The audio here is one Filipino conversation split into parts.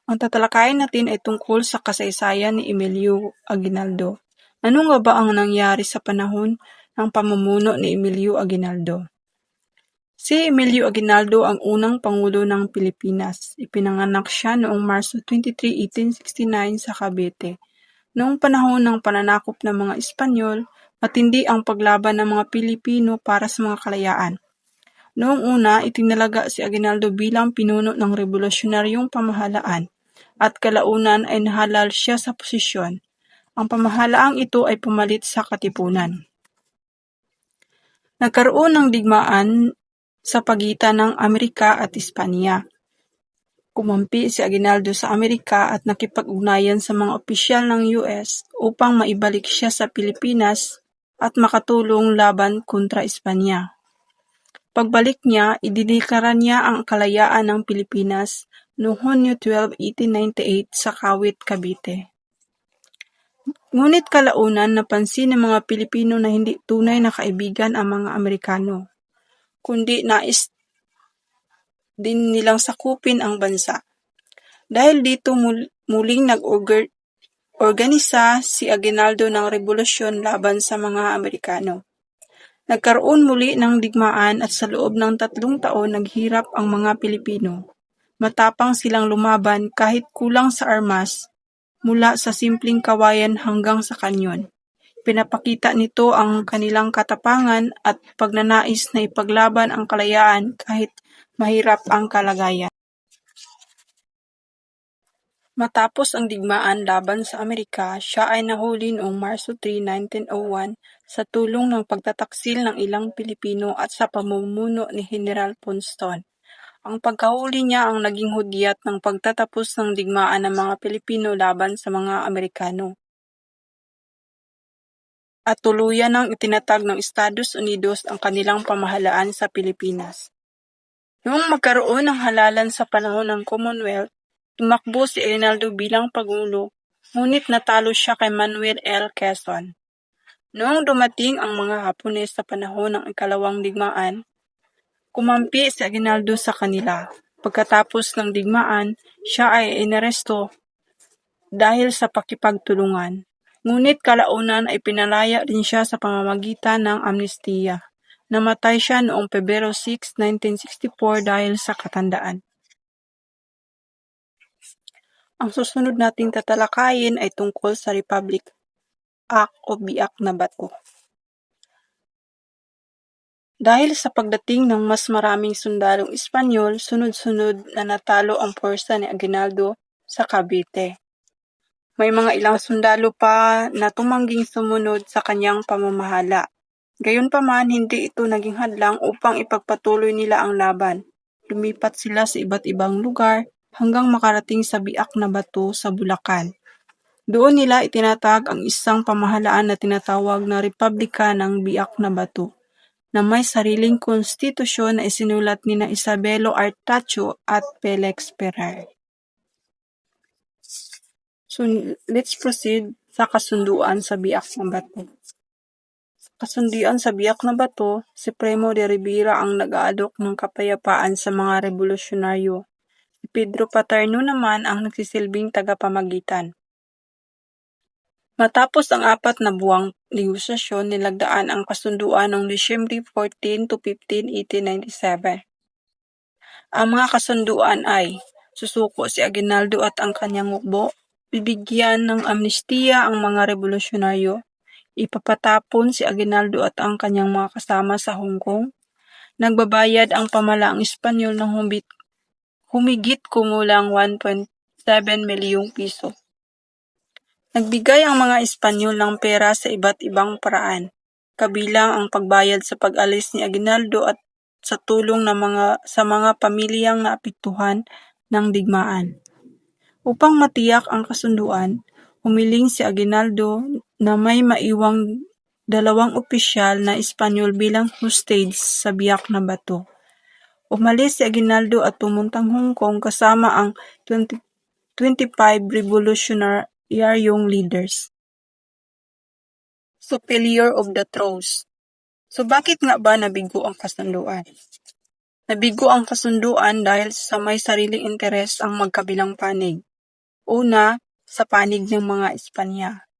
Ang tatalakayin natin ay tungkol sa kasaysayan ni Emilio Aguinaldo. Ano nga ba ang nangyari sa panahon ng pamumuno ni Emilio Aguinaldo? Si Emilio Aguinaldo ang unang pangulo ng Pilipinas. Ipinanganak siya noong Marso 23, 1869 sa Cavite. Noong panahon ng pananakop ng mga Espanyol, matindi ang paglaban ng mga Pilipino para sa mga kalayaan. Noong una, itinalaga si Aguinaldo bilang pinuno ng revolusyonaryong pamahalaan at kalaunan ay nahalal siya sa posisyon. Ang pamahalaang ito ay pumalit sa katipunan. Nagkaroon ng digmaan sa pagitan ng Amerika at Espanya. Kumampi si Aguinaldo sa Amerika at nakipag-ugnayan sa mga opisyal ng US upang maibalik siya sa Pilipinas at makatulong laban kontra Espanya. Pagbalik niya, idineklara niya ang kalayaan ng Pilipinas noong Hunyo 12, 1898 sa Kawit, Cavite. Ngunit kalaunan napansin ng mga Pilipino na hindi tunay na kaibigan ang mga Amerikano, kundi nais din nilang sakupin ang bansa. Dahil dito muling nag-organisa si Aguinaldo ng revolusyon laban sa mga Amerikano. Nagkaroon muli ng digmaan at sa loob ng 3 taon naghirap ang mga Pilipino. Matapang silang lumaban kahit kulang sa armas, mula sa simpleng kawayan hanggang sa kanyon. Pinapakita nito ang kanilang katapangan at pagnanais na ipaglaban ang kalayaan kahit mahirap ang kalagayan. Matapos ang digmaan laban sa Amerika, siya ay nahuli noong Marso 3, 1901 sa tulong ng pagtataksil ng ilang Pilipino at sa pamumuno ni General Ponston. Ang pagkahuli niya ang naging hudyat ng pagtatapos ng digmaan ng mga Pilipino laban sa mga Amerikano. At tuluyan ng itinatag ng Estados Unidos ang kanilang pamahalaan sa Pilipinas. Noong magkaroon ng halalan sa panahon ng Commonwealth, tumakbo si Aguinaldo bilang Pangulo, ngunit natalo siya kay Manuel L. Quezon. Noong dumating ang mga Hapones sa panahon ng ikalawang digmaan, kumampi si Aguinaldo sa kanila. Pagkatapos ng digmaan, siya ay inaresto dahil sa pakipagtulungan. Ngunit kalaunan ay pinalaya rin siya sa pamamagitan ng amnestiya. Namatay siya noong Pebrero 6, 1964 dahil sa katandaan. Ang susunod nating tatalakayin ay tungkol sa Republic Act o Biak na Bato. Dahil sa pagdating ng mas maraming sundalong Espanyol, sunod-sunod na natalo ang puwersa ni Aguinaldo sa Cavite. May mga ilang sundalo pa na tumangging sumunod sa kanyang pamamahala. Gayunpaman, hindi ito naging hadlang upang ipagpatuloy nila ang laban. Lumipat sila sa iba't ibang lugar hanggang makarating sa Biak na Bato sa Bulacan. Doon nila itinatag ang isang pamahalaan na tinatawag na Republika ng Biak na Bato, na may sariling konstitusyon na isinulat nina Isabelo Artacho at Felix Ferrer. So, let's proceed sa kasunduan sa Biak na Bato. Sa kasunduan sa Biak na Bato, si Primo de Rivera ang nag-aalok ng kapayapaan sa mga revolusyonaryo. Si Pedro Paterno naman ang nagsisilbing tagapamagitan. Matapos ang 4 na buwang negosasyon, nilagdaan ang kasunduan noong Disyembre 14 to 15, 1897. Ang mga kasunduan ay susuko si Aguinaldo at ang kanyang hukbo, bibigyan ng amnestiya ang mga revolusyonaryo, ipapatapon si Aguinaldo at ang kanyang mga kasama sa Hong Kong, nagbabayad ang pamahalaang Espanyol ng humigit kumulang 1.7 milyong piso. Nagbigay ang mga Espanyol ng pera sa iba't ibang paraan, kabilang ang pagbayad sa pag-alis ni Aguinaldo at sa tulong sa mga pamilyang naapektuhan ng digmaan. Upang matiyak ang kasunduan, humiling si Aguinaldo na may maiwang 2 opisyal na Espanyol bilang hostage sa Biak na Bato. Umalis si Aguinaldo at pumuntang Hong Kong kasama ang 25 revolutionaryong leaders. So, failure of the truce. So, bakit nga ba nabigo ang kasunduan? Nabigo ang kasunduan dahil sa may sariling interes ang magkabilang panig. Una, sa panig ng mga Espanya.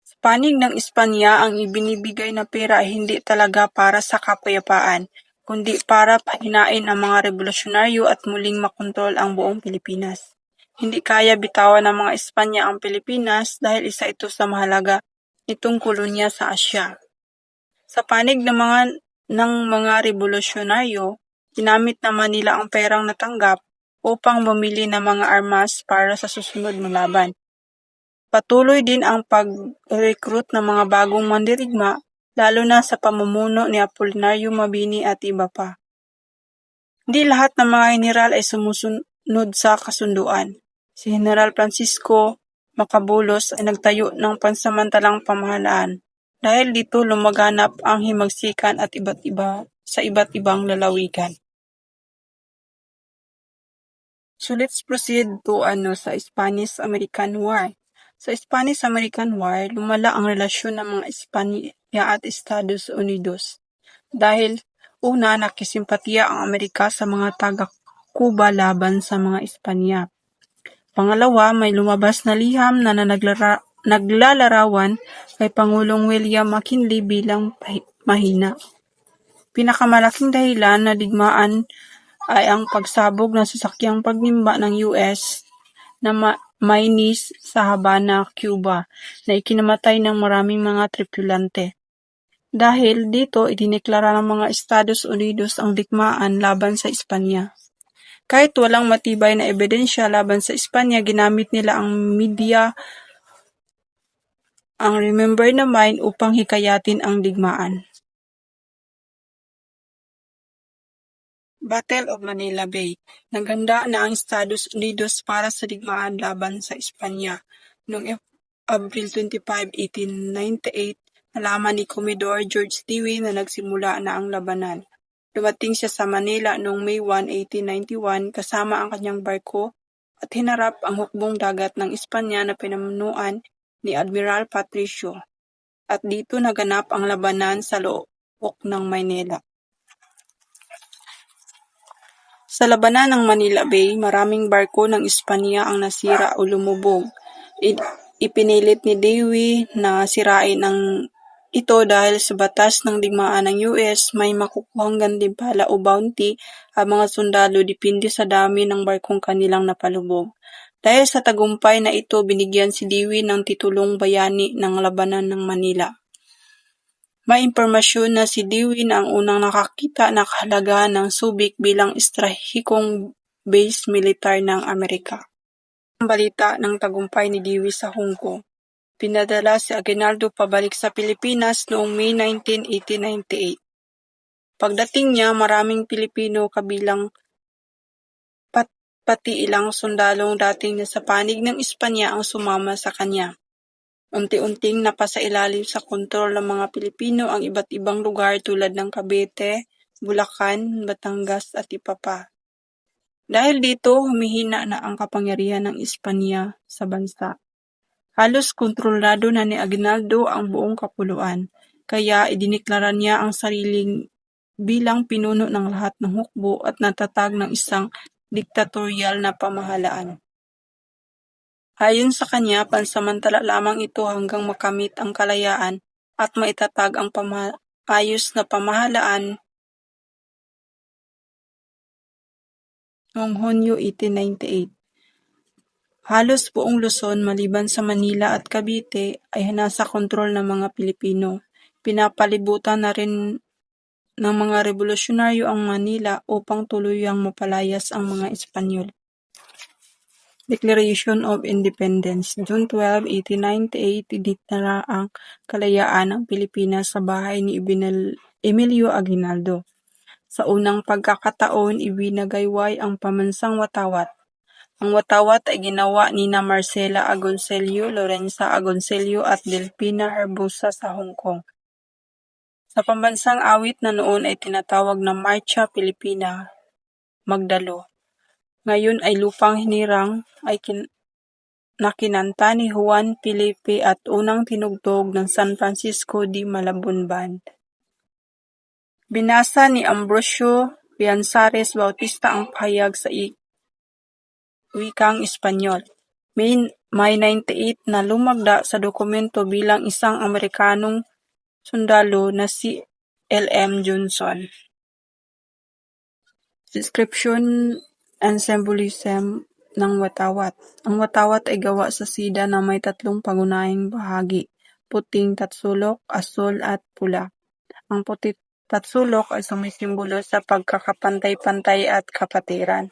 Sa panig ng Espanya, ang ibinibigay na pera ay hindi talaga para sa kapayapaan, kundi para pahinain ang mga revolusyonaryo at muling makontrol ang buong Pilipinas. Hindi kaya bitawan ng mga Espanya ang Pilipinas dahil isa ito sa mahalaga nitong kolonya sa Asya. Sa panig ng mga revolusyonaryo, ginamit naman nila ang perang natanggap upang bumili ng mga armas para sa susunod na laban. Patuloy din ang pag-recruit ng mga bagong mandirigma, lalo na sa pamumuno ni Apolinario Mabini at iba pa. Hindi lahat ng mga general ay sumusunod sa kasunduan. Si General Francisco Macabulos ay nagtayo ng pansamantalang pamahalaan. Dahil dito lumaganap ang himagsikan at iba't ibang lalawigan. So let's proceed to sa Spanish-American War. Sa Spanish-American War, lumala ang relasyon ng mga Espanya at Estados Unidos. Dahil una, nakisimpatiya ang Amerika sa mga taga-Cuba laban sa mga Espanya. Pangalawa, may lumabas na liham na naglalarawan kay Pangulong William McKinley bilang mahina. Pinakamalaking dahilan na digmaan ay ang pagsabog ng sasakyang pagnimba ng US na Maynis sa Havana, Cuba, na ikinamatay ng maraming mga tripulante. Dahil dito, idineklara ng mga Estados Unidos ang digmaan laban sa Espanya. Kahit walang matibay na ebidensya laban sa Espanya, ginamit nila ang media, ang Remember the Mine upang hikayatin ang digmaan. Battle of Manila Bay. Naghanda na ang Estados Unidos para sa digmaan laban sa Espanya. Noong April 25, 1898, nalaman ni Commodore George Dewey na nagsimula na ang labanan. Dumating siya sa Manila noong May 1, 1891 kasama ang kanyang barko at hinarap ang hukbong dagat ng Espanya na pinamunuan ni Admiral Patricio. At dito naganap ang labanan sa loob ng Maynila. Sa labanan ng Manila Bay, maraming barko ng Espanya ang nasira o lumubog. Ipinilit ni Dewey na sirain ito dahil sa batas ng digmaan ng US, may makukuhang gantimpala o bounty ang mga sundalo depende sa dami ng barkong kanilang napalubog. Dahil sa tagumpay na ito, binigyan si Dewey ng titulong bayani ng labanan ng Manila. May impormasyon na si Dewey na ang unang nakakita na kahalagahan ng Subic bilang estrahikong base militar ng Amerika. Ang balita ng tagumpay ni Dewey sa Hong Kong. Pinadala si Aguinaldo pabalik sa Pilipinas noong May 19, 1898. Pagdating niya, maraming Pilipino kabilang pati ilang sundalong dating nasa panig ng Espanya ang sumama sa kanya. Unti-unting napasailalim sa kontrol ng mga Pilipino ang iba't ibang lugar tulad ng Cavite, Bulacan, Batangas at iba pa. Dahil dito, humihina na ang kapangyarihan ng Espanya sa bansa. Halos kontrolado na ni Aguinaldo ang buong kapuluan, kaya idineklara niya ang sariling bilang pinuno ng lahat ng hukbo at natatag ng isang diktatorial na pamahalaan. Ayon sa kanya, pansamantala lamang ito hanggang makamit ang kalayaan at maitatag ang ayos na pamahalaan. Noong Hunyo 1898, halos buong Luzon maliban sa Manila at Cavite ay nasa kontrol ng mga Pilipino. Pinapalibutan na rin ng mga revolusyonaryo ang Manila upang tuluyang mapalayas ang mga Espanyol. Declaration of Independence. June 12, 1898, idineklara ang kalayaan ng Pilipinas sa bahay ni Emilio Aguinaldo. Sa unang pagkakataon, ibinagayway ang pamansang Watawat. Ang Watawat ay ginawa ni na Marcela Agoncillo, Lorenza Agoncillo at Delfina Herbosa sa Hong Kong. Sa pambansang awit na noon ay tinatawag na Marcha Pilipina Magdalo. Ngayon ay lupang hinirang ay nakinanta ni Juan Felipe at unang tinugtog ng San Francisco de Malabon Band. Binasa ni Ambrosio Pianzares Bautista ang pahayag sa wikang Espanyol. May 98 na lumagda sa dokumento bilang isang Amerikanong sundalo na si L.M. Johnson. Description and symbolism ng watawat. Ang watawat ay gawa sa seda na may tatlong pangunahing bahagi, puting tatsulok, asul at pula. Ang puti tatsulok ay sumisimbolo sa pagkakapantay-pantay at kapatiran.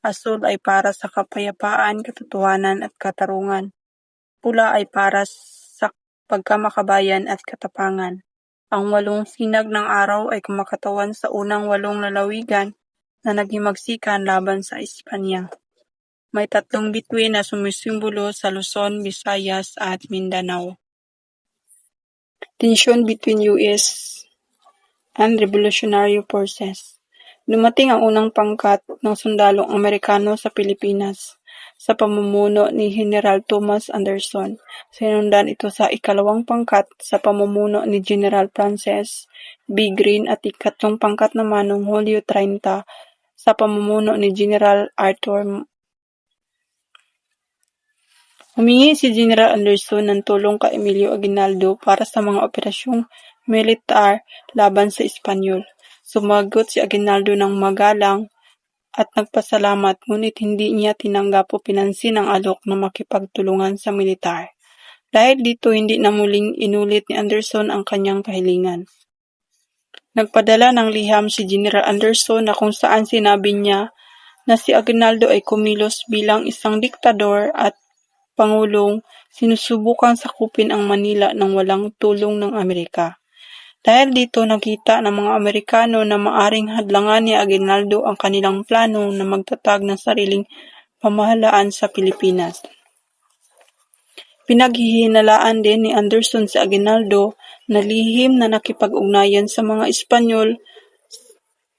Asul ay para sa kapayapaan, katotohanan at katarungan. Pula ay para sa pagkamakabayan at katapangan. Ang 8 sinag ng araw ay kumakatawan sa unang 8 lalawigan na naghimaksikan laban sa Espanya. May 3 bituin na sumisimbolo sa Luzon, Visayas at Mindanao. Tension between U.S. and Revolutionary Forces. Dumating ang unang pangkat ng sundalong Amerikano sa Pilipinas sa pamumuno ni General Thomas Anderson. Sinundan ito sa ikalawang pangkat sa pamumuno ni General Francis B. Greene at ikatlong pangkat naman noong Hulyo 30 sa pamumuno ni General Arthur. Humingi si General Anderson ng tulong kay Emilio Aguinaldo para sa mga operasyong militar laban sa Espanyol. Sumagot si Aguinaldo ng magalang at nagpasalamat, ngunit hindi niya tinanggap o pinansin ang alok na makipagtulungan sa militar. Dahil dito, hindi na muling inulit ni Anderson ang kanyang kahilingan. Nagpadala ng liham si General Anderson na kung saan sinabi niya na si Aguinaldo ay kumilos bilang isang diktador at pangulong sinusubukang sakupin ang Manila nang walang tulong ng Amerika. Dahil dito, nakita ng mga Amerikano na maaring hadlangan ni Aguinaldo ang kanilang plano na magtatag ng sariling pamahalaan sa Pilipinas. Pinaghihinalaan din ni Anderson si Aguinaldo na lihim na nakipag-ugnayan sa mga Espanyol.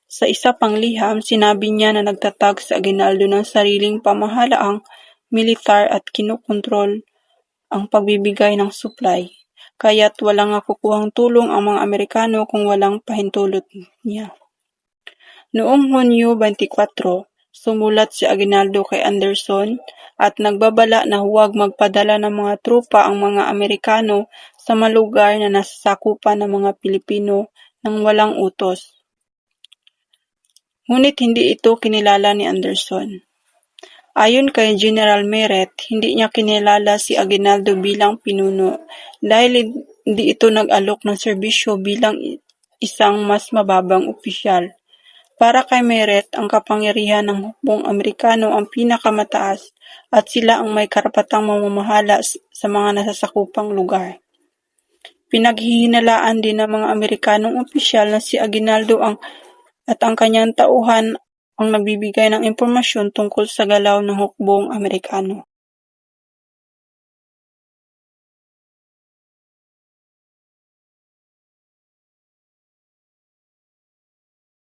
Sa isa pang liham, sinabi niya na nagtatag si Aguinaldo ng sariling pamahalaang militar at kinokontrol ang pagbibigay ng supply. Kaya't walang nakukuhang tulong ang mga Amerikano kung walang pahintulot niya. Noong Hunyo 24, sumulat si Aguinaldo kay Anderson at nagbabala na huwag magpadala ng mga tropa ang mga Amerikano sa mga lugar na nasasakupan ng mga Pilipino nang walang utos. Ngunit hindi ito kinilala ni Anderson. Ayon kay General Meret, hindi niya kinilala si Aguinaldo bilang pinuno dahil hindi ito nag-alok ng serbisyo bilang isang mas mababang opisyal. Para kay Meret, ang kapangyarihan ng hukbong Amerikano ang pinakamataas at sila ang may karapatang mamamahala sa mga nasasakupang lugar. Pinaghihinalaan din ng mga Amerikanong opisyal na si Aguinaldo at ang kanyang tauhan ang nagbibigay ng impormasyon tungkol sa galaw ng hukbong Amerikano.